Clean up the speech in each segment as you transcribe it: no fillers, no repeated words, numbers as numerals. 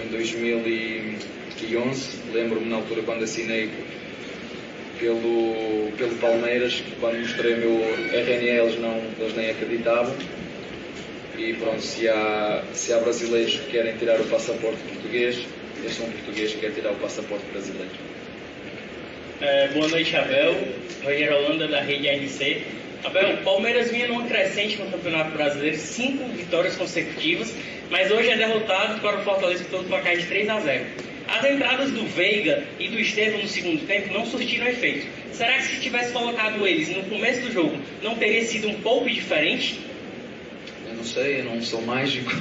em 2011, lembro-me na altura quando assinei pelo Palmeiras, que quando mostrei o meu RNE eles nem acreditavam. E pronto, se há brasileiros que querem tirar o passaporte português, este é um português que quer tirar o passaporte brasileiro. Boa noite, Abel. Rogério Holanda, da Rede RC. Abel, o Palmeiras vinha numa crescente no Campeonato Brasileiro, 5 vitórias consecutivas, mas hoje é derrotado para o Fortaleza por todo placar de 3-0. As entradas do Veiga e do Estevão no segundo tempo não surtiram efeito. Será que se tivesse colocado eles no começo do jogo, não teria sido um pouco diferente? Eu não sei, eu não sou mágico.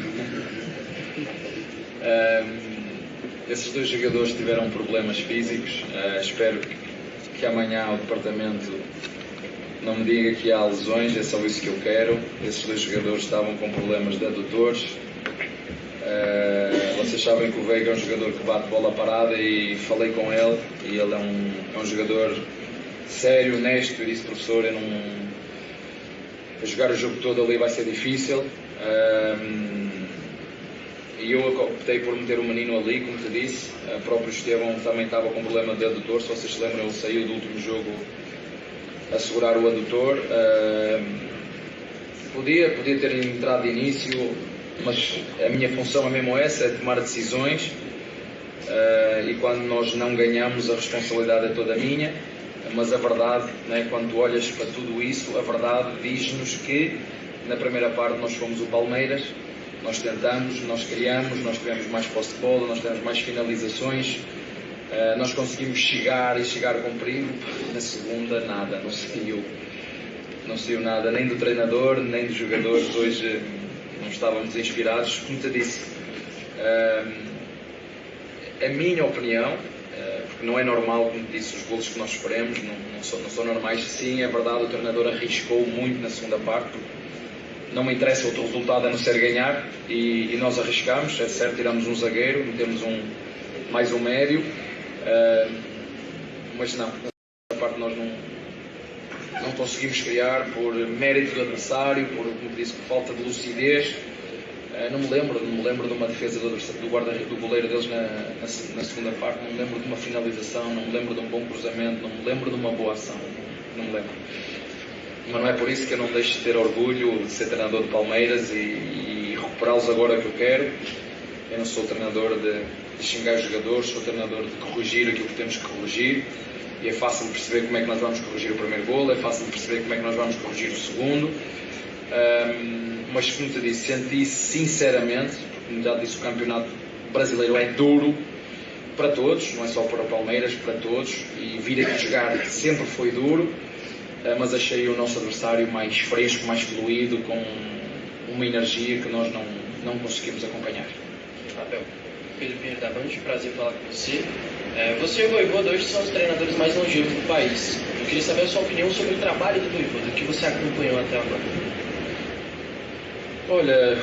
Esses dois jogadores tiveram problemas físicos. Espero que amanhã o departamento não me diga que há lesões, é só isso que eu quero. Esses dois jogadores estavam com problemas de adutores. Vocês sabem que o Veiga é um jogador que bate bola parada e falei com ele, e ele é um jogador sério, honesto, e disse: professor, jogar o jogo todo ali vai ser difícil. E eu optei por meter o menino ali, como te disse. O próprio Estevão também estava com problema de adutor, se vocês se lembram, ele saiu do último jogo a segurar o adutor. Podia ter entrado de início, mas a minha função é mesmo essa, é tomar decisões, e quando nós não ganhamos a responsabilidade é toda minha. Mas a verdade, né, quando tu olhas para tudo isso, a verdade diz-nos que na primeira parte nós fomos o Palmeiras, nós tentamos, nós criamos, nós tivemos mais posse de bola, nós tivemos mais finalizações, nós conseguimos chegar com perigo. Na segunda nada, não saiu nada, nem do treinador, nem dos jogadores. Hoje não estávamos inspirados, como te disse. A minha opinião, porque não é normal, como disse, os golos que nós esperemos não são normais. Sim, é verdade, o treinador arriscou muito na segunda parte, não me interessa outro resultado a não ser ganhar, e nós arriscamos, é certo, tiramos um zagueiro, metemos mais um médio, mas não, na parte nós não conseguimos criar por mérito do adversário, como disse, por falta de lucidez. Não me lembro de uma defesa do goleiro deles na segunda parte, não me lembro de uma finalização, não me lembro de um bom cruzamento, não me lembro de uma boa ação, não me lembro. Mas não é por isso que eu não deixo de ter orgulho de ser treinador de Palmeiras e recuperá-los agora que eu quero. Eu não sou treinador de xingar os jogadores, sou treinador de corrigir aquilo que temos que corrigir, e é fácil de perceber como é que nós vamos corrigir o primeiro golo, é fácil de perceber como é que nós vamos corrigir o segundo. Mas, como te disse, senti sinceramente, porque, como já disse, o campeonato brasileiro é duro para todos, não é só para o Palmeiras, para todos, e vir aqui jogar sempre foi duro, mas achei o nosso adversário mais fresco, mais fluido, com uma energia que nós não conseguimos acompanhar. Abel, Pedro Pinheiro da Band, prazer falar com você. Você e o Vojvoda hoje são os treinadores mais longevos do país. Eu queria saber a sua opinião sobre o trabalho do Vojvoda, o que você acompanhou até agora. Olha,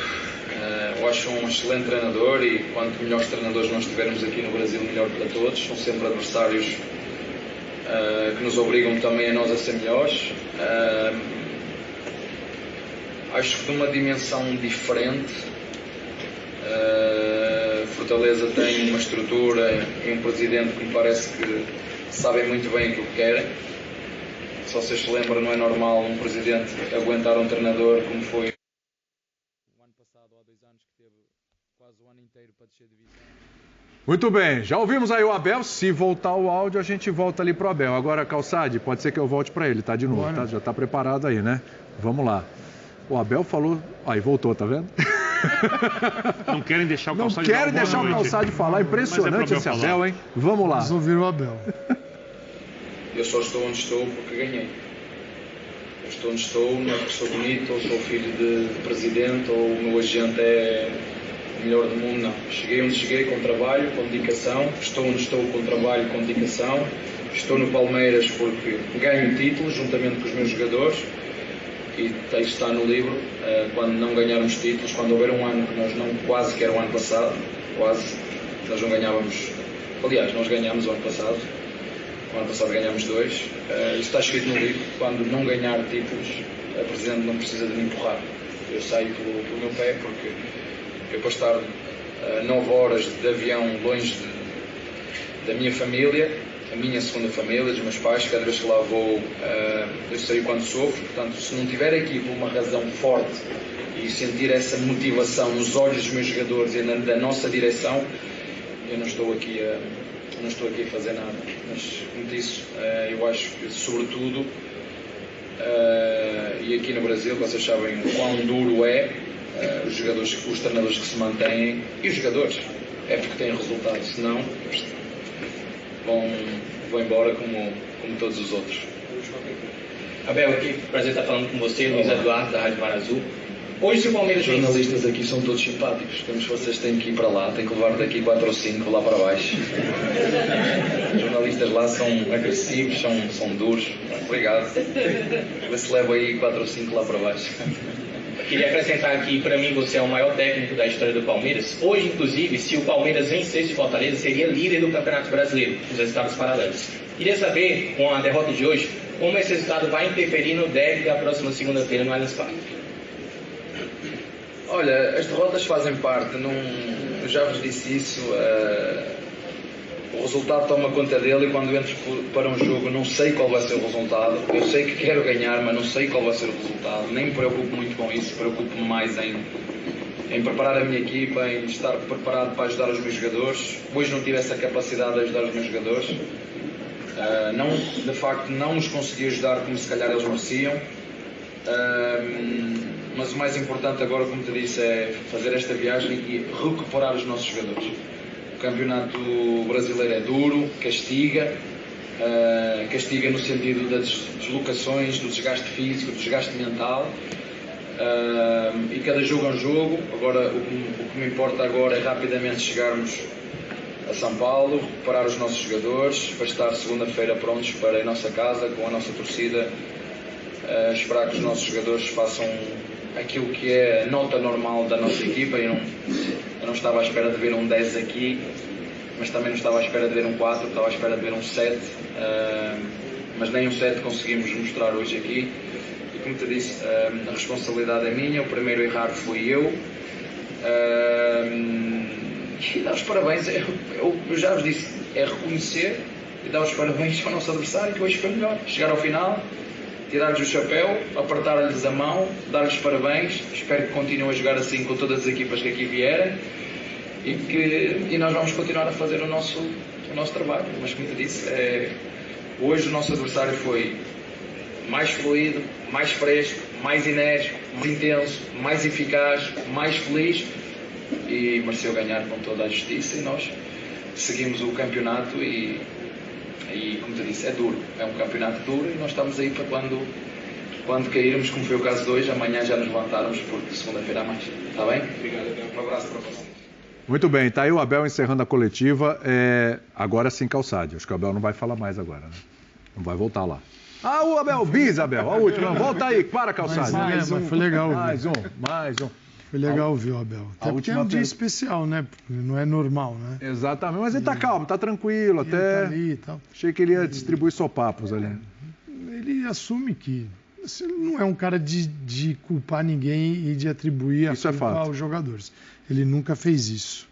eu acho um excelente treinador, e quanto melhores treinadores nós tivermos aqui no Brasil, melhor para todos. São sempre adversários que nos obrigam também a nós a ser melhores. Acho que de uma dimensão diferente. Fortaleza tem uma estrutura e um presidente que me parece que sabem muito bem aquilo que querem. Se vocês se lembram, não é normal um presidente aguentar um treinador como foi o ano passado, há 2 anos, que teve quase o ano inteiro para descer de divisão. Muito bem, já ouvimos aí o Abel. Se voltar o áudio, a gente volta ali pro Abel. Agora, Calçade, pode ser que eu volte para ele, tá? De novo, tá? Já tá preparado aí, né? Vamos lá. O Abel falou... Aí, voltou, tá vendo? Não querem deixar o Calçade falar. Não querem deixar o Calçade falar. Impressionante esse Abel, hein? Vamos lá. Vamos ouvir o Abel. Eu só estou onde estou porque ganhei. Eu estou onde estou, não é porque sou bonito, ou sou filho de presidente, ou o meu agente é o melhor do mundo, não. Cheguei onde cheguei com trabalho, com dedicação. Estou onde estou com trabalho, com dedicação. Estou no Palmeiras porque ganho títulos juntamente com os meus jogadores. E isto está no livro. Quando não ganharmos títulos, quando houver um ano que nós não, quase que era o ano passado, quase, nós não ganhávamos. Aliás, nós ganhámos o ano passado. O ano passado ganhámos 2. Isto está escrito no livro. Quando não ganhar títulos, a Presidente não precisa de me empurrar. Eu saio pelo meu pé, porque eu, para estar 9 horas de avião longe da minha família, a minha segunda família, dos meus pais. Cada vez que lá vou, eu sei o quanto sofro. Portanto, se não tiver aqui por uma razão forte e sentir essa motivação nos olhos dos meus jogadores e da nossa direção, eu não estou aqui a fazer nada. Mas, como disse, eu acho que, sobretudo, e aqui no Brasil, vocês sabem o quão duro é, os treinadores que se mantêm e os jogadores, é porque têm resultados, senão vão embora como todos os outros. Abel, aqui, prazer estar falando com você, Luiz Eduardo, da Rádio Mar Azul. Hoje, se o Palmeiras... Os jornalistas aqui são todos simpáticos, vocês têm que ir para lá, têm que levar daqui 4 ou 5 lá para baixo. Os jornalistas lá são agressivos, são duros. Obrigado. Vê se leva aí 4 ou 5 lá para baixo. Queria acrescentar aqui, para mim, você é o maior técnico da história do Palmeiras. Hoje, inclusive, se o Palmeiras vencesse o Fortaleza, seria líder do Campeonato Brasileiro, nos resultados paralelos. Queria saber, com a derrota de hoje, como esse resultado vai interferir no derby da próxima segunda-feira no Allianz Parque. Olha, as derrotas fazem parte, eu já vos disse isso, o resultado toma conta dele, e quando entro para um jogo não sei qual vai ser o resultado. Eu sei que quero ganhar, mas não sei qual vai ser o resultado. Nem me preocupo muito com isso, preocupo-me mais em preparar a minha equipa, em estar preparado para ajudar os meus jogadores. Hoje não tive essa capacidade de ajudar os meus jogadores. De facto não os consegui ajudar como se calhar eles mereciam. Mas o mais importante agora, como te disse, é fazer esta viagem e recuperar os nossos jogadores. O campeonato brasileiro é duro, castiga no sentido das deslocações, do desgaste físico, do desgaste mental, e cada jogo é um jogo. Agora, o que me importa agora é rapidamente chegarmos a São Paulo, recuperar os nossos jogadores, para estar segunda-feira prontos para a nossa casa, com a nossa torcida, esperar que os nossos jogadores façam aquilo que é a nota normal da nossa equipa. Eu não estava à espera de ver um 10 aqui, mas também não estava à espera de ver um 4, estava à espera de ver um 7, mas nem um 7 conseguimos mostrar hoje aqui. E como te disse, a responsabilidade é minha, o primeiro a errar fui eu, e dar os parabéns, eu já vos disse, é reconhecer e dar os parabéns ao nosso adversário, que hoje foi melhor. Chegar ao final, tirar-lhes o chapéu, apertar-lhes a mão, dar-lhes parabéns. Espero que continuem a jogar assim com todas as equipas que aqui vierem, e nós vamos continuar a fazer o nosso trabalho. Mas, como te disse, hoje o nosso adversário foi mais fluido, mais fresco, mais enérgico, mais intenso, mais eficaz, mais feliz, e mereceu ganhar com toda a justiça. E nós seguimos o campeonato e como te disse, é duro, é um campeonato duro, e nós estamos aí para quando cairmos, como foi o caso de hoje, amanhã já nos levantarmos, porque segunda-feira há mais. Está bem? Obrigado, Abel. Um abraço para vocês. Muito bem, está aí o Abel encerrando a coletiva. Agora sim, Calçade. Acho que o Abel não vai falar mais agora, né? Não vai voltar lá. O Abel, bis, Abel, a última. Volta aí, para, Calçade. Mas foi legal. Mais um. Foi legal ouvir o Abel. Até porque é um dia especial, né? Não é normal, né? Exatamente, mas ele tá calmo, tá tranquilo, até. Ele tá ali e tal. Achei que ele ia distribuir sopapos ali. Ele assume que ele não é um cara de culpar ninguém e de atribuir a culpa aos jogadores. Ele nunca fez isso.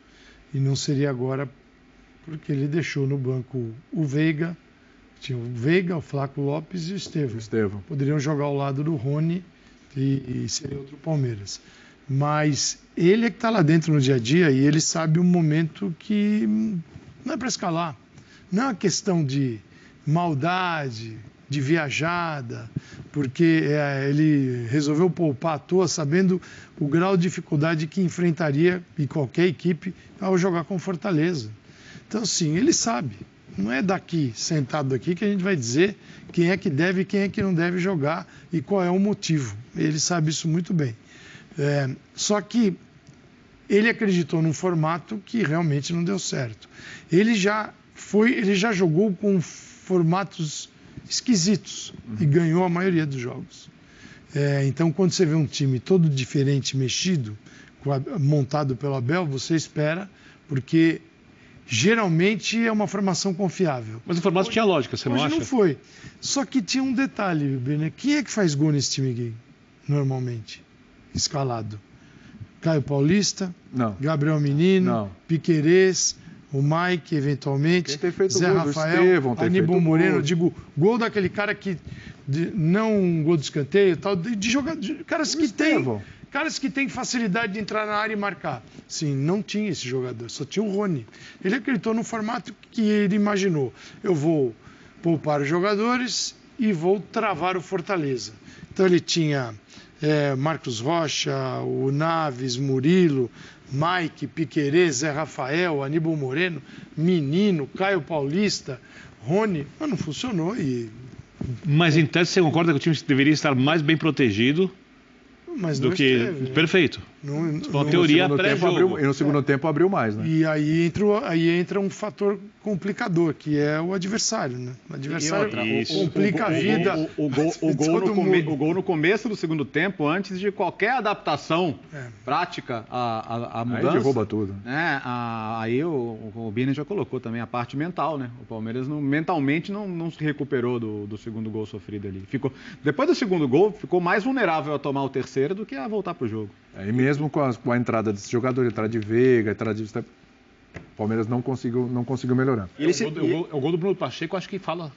E não seria agora, porque ele deixou no banco o Veiga. Tinha o Veiga, o Flaco Lopes e o Estevão. Poderiam jogar ao lado do Rony e seria outro Palmeiras. Mas ele é que está lá dentro no dia a dia, e ele sabe um momento que não é para escalar. Não é uma questão de maldade, de viajada, porque ele resolveu poupar à toa, sabendo o grau de dificuldade que enfrentaria, e qualquer equipe, ao jogar com Fortaleza. Então, sim, ele sabe. Não é daqui, sentado aqui, que a gente vai dizer quem é que deve e quem é que não deve jogar e qual é o motivo. Ele sabe isso muito bem. Só que ele acreditou num formato que realmente não deu certo. Ele já jogou com formatos esquisitos e ganhou a maioria dos jogos. Então, quando você vê um time todo diferente, mexido, montado pelo Abel, você espera, porque geralmente é uma formação confiável. Mas o formato tinha lógica, você não acha? Hoje não foi. Só que tinha um detalhe, Bené. Quem é que faz gol nesse time aqui, normalmente, escalado? Caio Paulista, Não. Gabriel Menino, Não. Piquerez, o Mike, eventualmente, Zé Rafael, Aníbal Moreno. Digo, gol daquele cara que... não um gol de escanteio, tal, de jogador, caras que têm facilidade de entrar na área e marcar. Sim, não tinha esse jogador, só tinha o Rony. Ele acreditou no formato que ele imaginou. Eu vou poupar os jogadores e vou travar o Fortaleza. Então ele tinha Marcos Rocha, o Naves, Murilo, Mike, Piquerez, Zé Rafael, Aníbal Moreno, Menino, Caio Paulista, Rony. Mas não funcionou e... Mas em tese você concorda que o time deveria estar mais bem protegido do que... Esteve, né? Perfeito. Uma teoria pré-jogo. E no segundo tempo abriu mais, né? E aí entra um fator complicador, que é o adversário, né? O adversário complica a vida. O gol no começo do segundo tempo, antes de qualquer adaptação prática à mudança. Aí derruba tudo. Aí o Birner já colocou também a parte mental, né? O Palmeiras mentalmente não se recuperou do segundo gol sofrido ali. Depois do segundo gol, ficou mais vulnerável a tomar o terceiro do que a voltar pro jogo. E mesmo com a entrada desse jogador, entrada de Veiga, entrada de... O Palmeiras não conseguiu melhorar. O gol do Bruno Pacheco, acho que fala...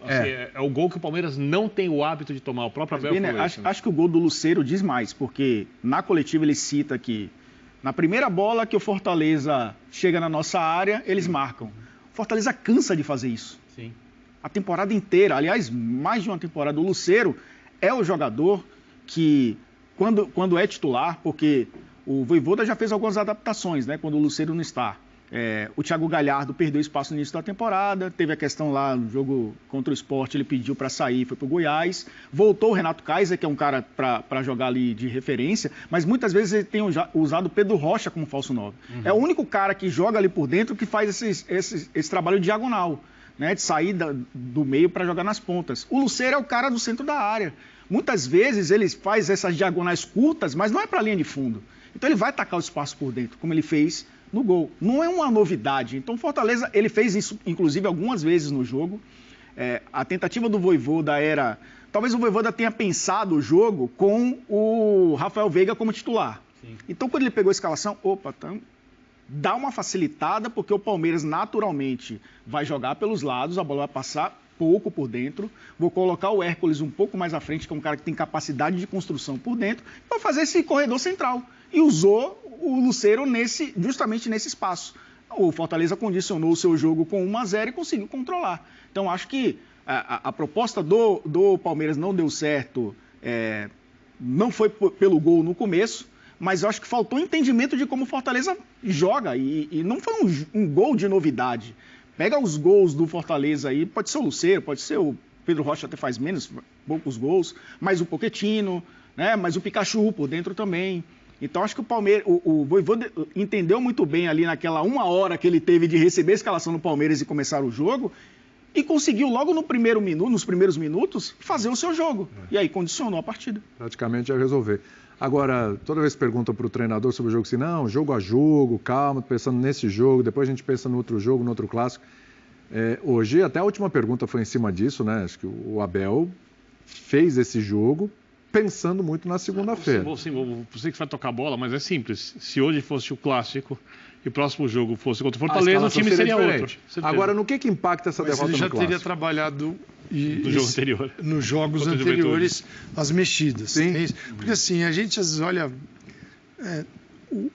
Assim, é o gol que o Palmeiras não tem o hábito de tomar. O próprio Abel falou isso, né? Acho que o gol do Lucero diz mais, porque na coletiva ele cita que na primeira bola que o Fortaleza chega na nossa área, eles marcam. O Fortaleza cansa de fazer isso. Sim. A temporada inteira, aliás, mais de uma temporada. O Lucero é o jogador que... Quando é titular, porque o Vojvoda já fez algumas adaptações, né, quando o Lucero não está. O Thiago Galhardo perdeu espaço no início da temporada, teve a questão lá no jogo contra o Sport, ele pediu para sair, foi para o Goiás. Voltou o Renato Kaiser, que é um cara para jogar ali de referência, mas muitas vezes ele tem usado o Pedro Rocha como falso 9. É o único cara que joga ali por dentro que faz esse trabalho diagonal, né, de sair do meio para jogar nas pontas. O Lucero é o cara do centro da área. Muitas vezes ele faz essas diagonais curtas, mas não é para a linha de fundo. Então ele vai atacar o espaço por dentro, como ele fez no gol. Não é uma novidade. Então o Fortaleza, ele fez isso, inclusive, algumas vezes no jogo. A tentativa do Vojvoda era... Talvez o Vojvoda tenha pensado o jogo com o Rafael Veiga como titular. Sim. Então quando ele pegou a escalação, dá uma facilitada, porque o Palmeiras naturalmente vai jogar pelos lados, a bola vai passar pouco por dentro, vou colocar o Hércules um pouco mais à frente, que é um cara que tem capacidade de construção por dentro, para fazer esse corredor central. E usou o Lucero justamente nesse espaço. O Fortaleza condicionou o seu jogo com 1-0 e conseguiu controlar. Então, acho que a proposta do Palmeiras não deu certo, não foi pelo gol no começo, mas eu acho que faltou entendimento de como o Fortaleza joga, e não foi um gol de novidade. Pega os gols do Fortaleza aí, pode ser o Lucero, pode ser o Pedro Rocha, até faz poucos gols, mas o Pochettino, né? Mas o Pikachu por dentro também. Então acho que o Vojvoda entendeu muito bem ali naquela 1 hora que ele teve de receber a escalação do Palmeiras e começar o jogo, e conseguiu logo nos primeiros minutos, fazer o seu jogo. E aí condicionou a partida. Praticamente ia resolver. Agora, toda vez que pergunta para o treinador sobre o jogo, assim, não, jogo a jogo, calma, pensando nesse jogo, depois a gente pensa no outro jogo, no outro clássico. Hoje, até a última pergunta foi em cima disso, né? Acho que o Abel fez esse jogo pensando muito na segunda-feira. Você que vai tocar bola, mas é simples. Se hoje fosse o clássico e o próximo jogo fosse contra o Fortaleza, o time seria outro. Agora, no que impacta essa derrota no clássico? Ele já teria trabalhado jogo anterior. Nos jogos anteriores, as mexidas. Sim. Porque assim, a gente às vezes olha...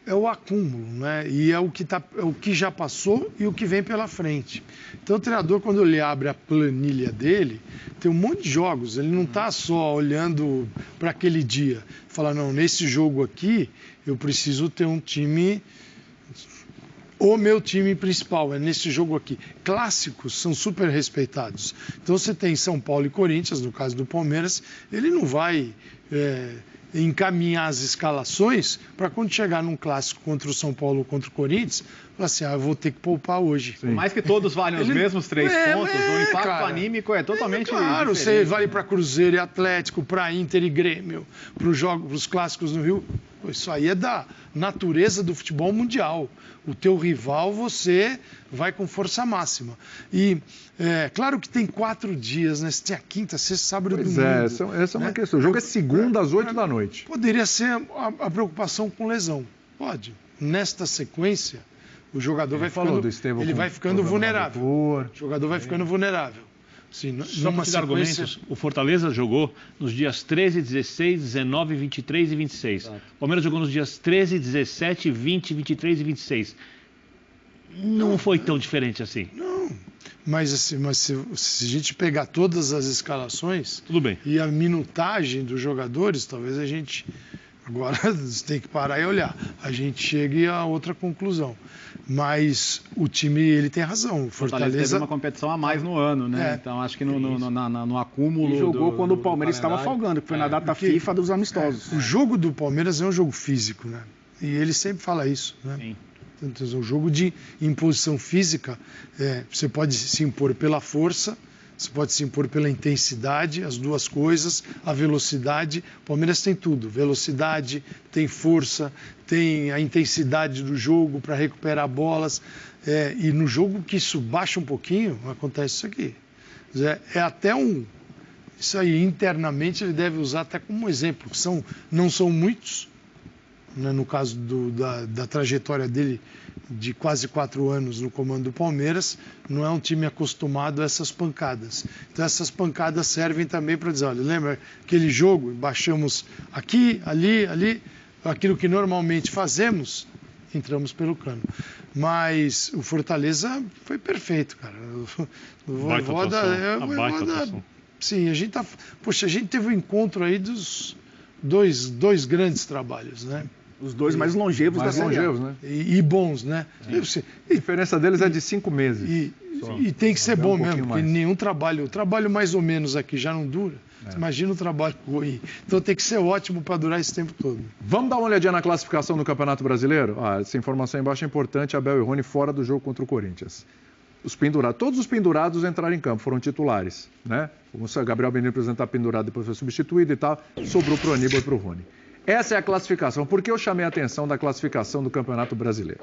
É o acúmulo, né? E é o que já passou e o que vem pela frente. Então o treinador, quando ele abre a planilha dele, tem um monte de jogos. Ele não está só olhando para aquele dia. Fala, não, nesse jogo aqui eu preciso ter um time... O meu time principal é nesse jogo aqui. Clássicos são super respeitados. Então você tem São Paulo e Corinthians, no caso do Palmeiras, ele não vai encaminhar as escalações para quando chegar num clássico contra o São Paulo ou contra o Corinthians, falar assim, eu vou ter que poupar hoje. Por mais que todos valem os mesmos 3 pontos, o impacto anímico é totalmente claro, diferente. Você vale para Cruzeiro e Atlético, para Inter e Grêmio, para os clássicos no Rio, Isso aí é da natureza do futebol mundial. O teu rival, você vai com força máxima. E claro que tem 4 dias, né? Você tem a quinta, sexta, sábado e domingo. Essa é uma questão. O jogo é segunda às 8 da noite. Poderia ser a preocupação com lesão. Pode. Nesta sequência, o jogador vai ficando vulnerável. O jogador vai ficando vulnerável. Sim, só para te dar argumentos, o Fortaleza jogou nos dias 13, 16, 19, 23 e 26. O Palmeiras jogou nos dias 13, 17, 20, 23 e 26. Não foi tão diferente assim. Não, mas se a gente pegar todas as escalações... Tudo bem. E a minutagem dos jogadores, talvez a gente... Agora você tem que parar e olhar. A gente chegue a outra conclusão. Mas o time, ele tem razão. O Fortaleza teve uma competição a mais no ano, né? Então acho que no acúmulo... E jogou quando o Palmeiras estava folgando, que foi na data FIFA dos amistosos. O jogo do Palmeiras é um jogo físico, né? E ele sempre fala isso, né? Sim. Então, é um jogo de imposição física. Você pode se impor pela força, você pode se impor pela intensidade, as duas coisas, a velocidade. O Palmeiras tem tudo, velocidade, tem força, tem a intensidade do jogo para recuperar bolas. E no jogo que isso baixa um pouquinho, acontece isso aqui. É até isso aí, internamente, ele deve usar até como exemplo. Não são muitos, né, no caso da trajetória dele de quase 4 anos no comando do Palmeiras, não é um time acostumado a essas pancadas. Então essas pancadas servem também para dizer, olha, lembra aquele jogo, baixamos aqui, ali, aquilo que normalmente fazemos, entramos pelo cano. Mas o Fortaleza foi perfeito, cara. O Voivoda... Sim, a gente teve um encontro aí dos dois grandes trabalhos, né? Os dois mais longevos da Série A. Né? E bons, né? A diferença deles é de 5 meses. E tem que ser bom mesmo, porque nenhum trabalho... O trabalho mais ou menos aqui já não dura. Imagina o trabalho ruim. Então tem que ser ótimo para durar esse tempo todo. Vamos dar uma olhadinha na classificação do Campeonato Brasileiro? Essa informação embaixo é importante. Abel e Rony fora do jogo contra o Corinthians. Todos os pendurados entraram em campo, foram titulares, né? O Gabriel Menino apresentar pendurado, depois foi substituído e tal. Sobrou para o Aníbal e para o Rony. Essa é a classificação. Por que eu chamei a atenção da classificação do Campeonato Brasileiro?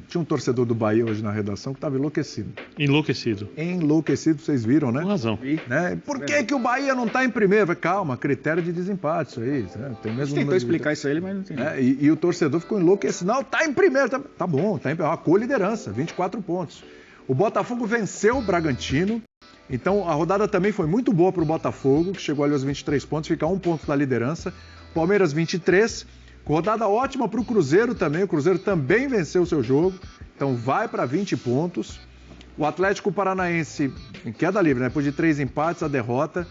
Tinha um torcedor do Bahia hoje na redação que estava enlouquecido. Enlouquecido, vocês viram, né? Com razão. Né? Por que o Bahia não está em primeiro? Calma, critério de desempate, isso aí. Né? Tem mesmo tentou explicar isso a ele, mas não entendeu. E o torcedor ficou enlouquecido. Não, está em primeiro. Tá bom, está em primeiro. A co-liderança, 24 pontos. O Botafogo venceu o Bragantino. Então, a rodada também foi muito boa para o Botafogo, que chegou ali aos 23 pontos, fica a 1 ponto da liderança. Palmeiras, 23. Rodada ótima para o Cruzeiro também. O Cruzeiro também venceu o seu jogo. Então, vai para 20 pontos. O Atlético Paranaense, em queda livre, né? Depois de 3 empates, a derrota.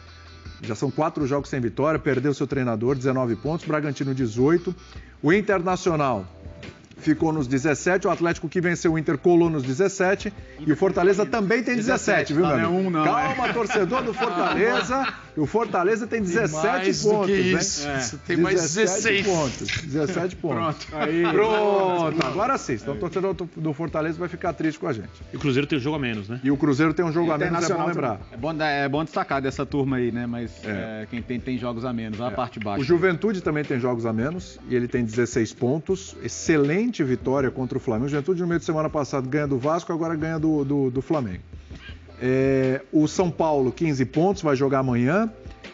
Já são 4 jogos sem vitória. Perdeu seu treinador, 19 pontos. Bragantino, 18. O Internacional ficou nos 17, o Atlético que venceu o Inter colou nos 17 e o Fortaleza também tem 17, viu, meu amigo? Calma, torcedor do Fortaleza, o Fortaleza tem 17 pontos, né? Você tem mais 16 pontos. 17 pontos. Pronto. Agora sim, então o torcedor do Fortaleza vai ficar triste com a gente. E o Cruzeiro tem um jogo a menos, né? E o Cruzeiro tem um jogo a menos, é bom lembrar. É bom destacar dessa turma aí, né? Mas quem tem jogos a menos, a parte baixa. O Juventude também tem jogos a menos e ele tem 16 pontos. Excelente vitória contra o Flamengo. O Juventude no meio de semana passado ganha do Vasco, agora ganha do Flamengo. O São Paulo, 15 pontos, vai jogar amanhã.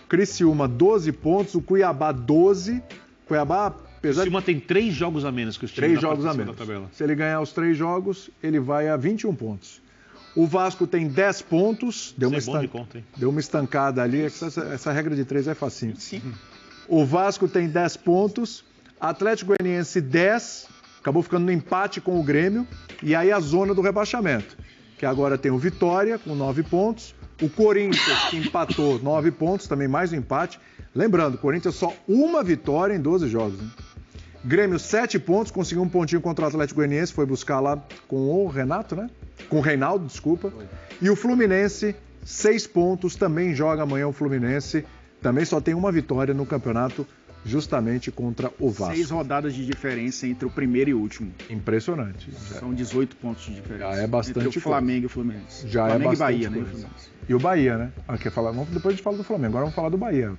Criciúma, 12 pontos. O Cuiabá, 12. Cuiabá, apesar O Criciúma tem 3 jogos a menos que os times 3 jogos a menos. Se ele ganhar os 3 jogos, ele vai a 21 pontos. O Vasco tem 10 pontos. Deu uma estancada ali. Essa regra de 3 é facinho. Sim. O Vasco tem 10 pontos. Atlético Goianiense, 10. Acabou ficando no empate com o Grêmio. E aí a zona do rebaixamento. Que agora tem o Vitória, com 9 pontos. O Corinthians, que empatou 9 pontos, também mais um empate. Lembrando, o Corinthians só uma vitória em 12 jogos. Né? Grêmio, 7 pontos, conseguiu um pontinho contra o Atlético Goianiense. Foi buscar lá com o Renato, né? Com o Reinaldo, desculpa. E o Fluminense, 6 pontos, também joga amanhã o Fluminense. Também só tem uma vitória no campeonato, justamente contra o Vasco. 6 rodadas de diferença entre o primeiro e o último. Impressionante. São 18 pontos de diferença. Já é bastante entre o Flamengo e o Fluminense. Já Flamengo é bastante e Bahia, coisa. né? E o Bahia, né? Depois a gente fala do Flamengo, agora vamos falar do Bahia.